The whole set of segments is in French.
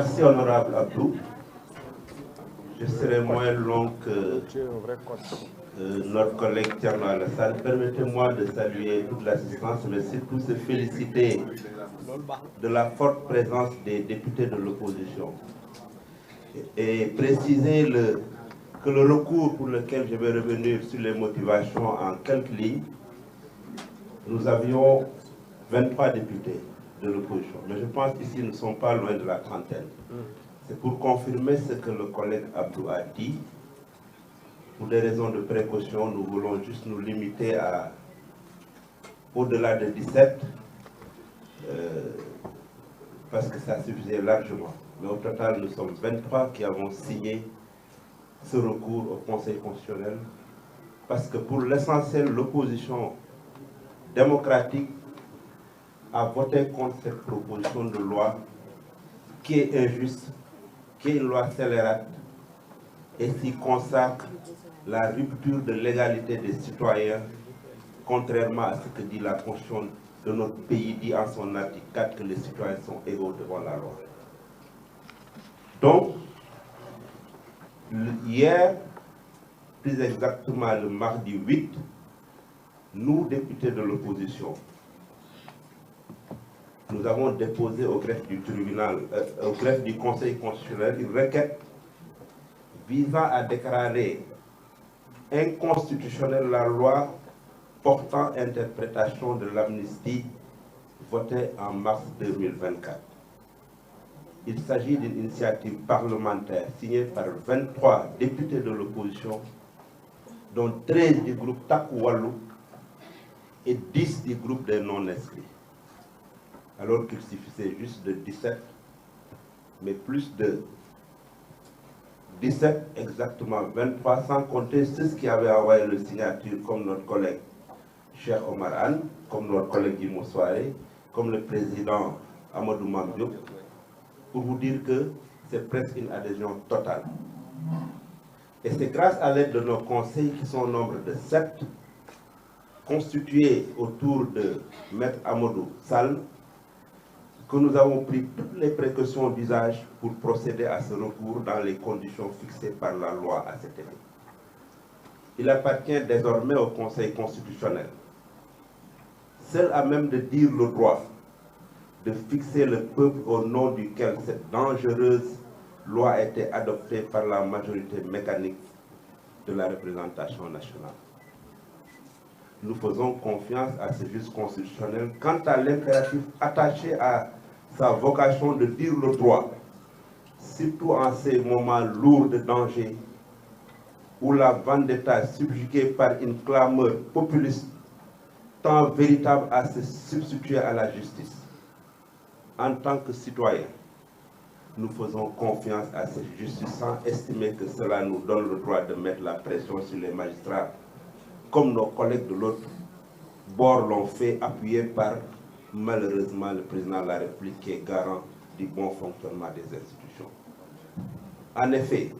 Merci honorable Abdou. Je serai moins long que notre collègue Thierno Alassane. Permettez-moi de saluer toute l'assistance, mais surtout se féliciter de la forte présence des députés de l'opposition. Et préciser que le recours pour lequel je vais revenir sur les motivations en quelques lignes, nous avions 23 députés de l'opposition. Mais je pense qu'ici, nous ne sommes pas loin de la trentaine. C'est pour confirmer ce que le collègue Abdou a dit. Pour des raisons de précaution, nous voulons juste nous limiter à au-delà de 17, parce que ça suffisait largement. Mais au total, nous sommes 23 qui avons signé ce recours au Conseil constitutionnel, parce que pour l'essentiel, l'opposition démocratique a voté contre cette proposition de loi qui est injuste, qui est une loi scélérate et qui consacre la rupture de l'égalité des citoyens, contrairement à ce que dit la Constitution de notre pays, dit en son article 4 que les citoyens sont égaux devant la loi. Donc, hier, plus exactement le mardi 8, nous, députés de l'opposition, nous avons déposé au greffe du tribunal, au greffe du Conseil constitutionnel, une requête visant à déclarer inconstitutionnelle la loi portant interprétation de l'amnistie votée en mars 2024. Il s'agit d'une initiative parlementaire signée par 23 députés de l'opposition, dont 13 du groupe Takku Wallu et 10 du groupe des non-inscrits. Alors qu'il suffisait juste de 17, mais plus de 17, exactement 23, sans compter ceux qui avaient envoyé le signature, comme notre collègue Cheikh Omar Anne, comme notre collègue Guy Soare, comme le président Amadou Mamdiop, pour vous dire que c'est presque une adhésion totale. Et c'est grâce à l'aide de nos conseils qui sont au nombre de 7, constitués autour de Maître Amadou Sall, que nous avons pris toutes les précautions d'usage pour procéder à ce recours dans les conditions fixées par la loi à cet effet. Il appartient désormais au Conseil constitutionnel, seul à même de dire le droit, de fixer le peuple au nom duquel cette dangereuse loi a été adoptée par la majorité mécanique de la représentation nationale. Nous faisons confiance à ce juge constitutionnel quant à l'impératif attaché à sa vocation de dire le droit, surtout en ces moments lourds de danger où la vendetta subjuguée par une clameur populiste tend véritable à se substituer à la justice. En tant que citoyens, nous faisons confiance à cette justice sans estimer que cela nous donne le droit de mettre la pression sur les magistrats, comme nos collègues de l'autre bord l'ont fait, appuyés par, malheureusement, le président de la République qui est garant du bon fonctionnement des institutions. En effet,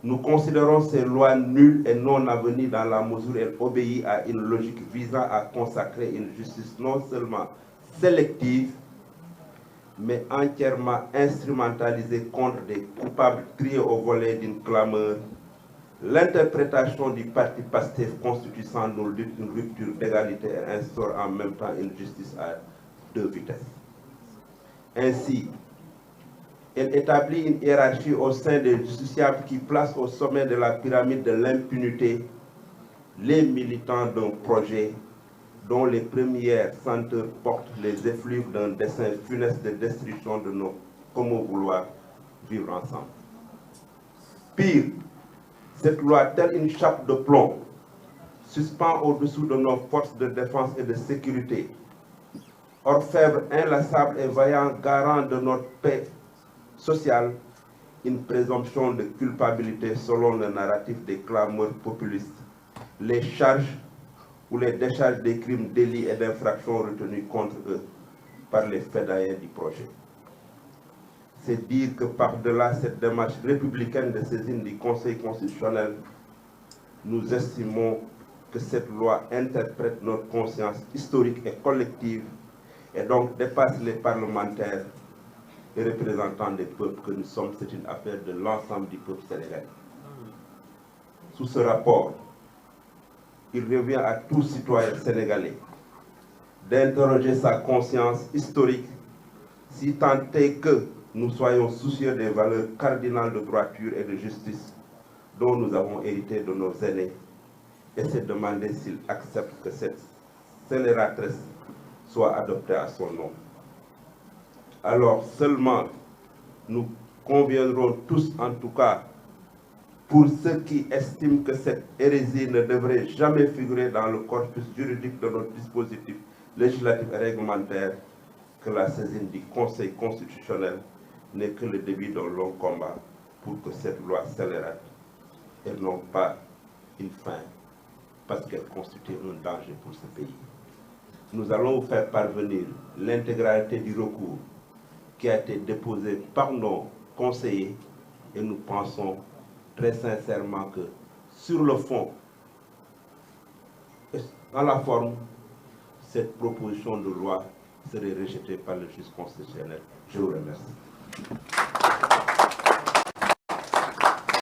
nous considérons ces lois nulles et non avenue dans la mesure où elles obéissent à une logique visant à consacrer une justice non seulement sélective, mais entièrement instrumentalisée contre des coupables triés au volet d'une clameur. L'interprétation du parti PASTEF constitue sans nul doute une rupture d'égalité et instaure en même temps une justice à deux vitesses. Ainsi, elle établit une hiérarchie au sein des justiciables qui place au sommet de la pyramide de l'impunité les militants d'un projet dont les premières senteurs portent les effluves d'un dessein funeste de destruction de nos comment vouloir vivre ensemble. Pire, cette loi, telle une chape de plomb, suspend au-dessous de nos forces de défense et de sécurité, orfèvre inlassable et vaillant garant de notre paix sociale, une présomption de culpabilité selon le narratif des clameurs populistes, les charges ou les décharges des crimes, délits et d'infractions retenus contre eux par les fédérations du projet. C'est dire que par-delà cette démarche républicaine de saisine du Conseil constitutionnel, nous estimons que cette loi interprète notre conscience historique et collective et donc dépasse les parlementaires et représentants des peuples que nous sommes, c'est une affaire de l'ensemble du peuple sénégalais. Sous ce rapport, il revient à tout citoyen sénégalais d'interroger sa conscience historique, si tant est que nous soyons soucieux des valeurs cardinales de droiture et de justice dont nous avons hérité de nos aînés, et se demander s'ils acceptent que cette scélératrice soit adoptée à son nom. Alors seulement nous conviendrons tous, en tout cas, pour ceux qui estiment que cette hérésie ne devrait jamais figurer dans le corpus juridique de notre dispositif législatif et réglementaire, que la saisine du Conseil constitutionnel n'est que le début d'un long combat pour que cette loi scélérate et non pas une fin, parce qu'elle constitue un danger pour ce pays. Nous allons vous faire parvenir l'intégralité du recours qui a été déposé par nos conseillers et nous pensons très sincèrement que sur le fond et dans la forme, cette proposition de loi serait rejetée par le juge constitutionnel. Je vous remercie.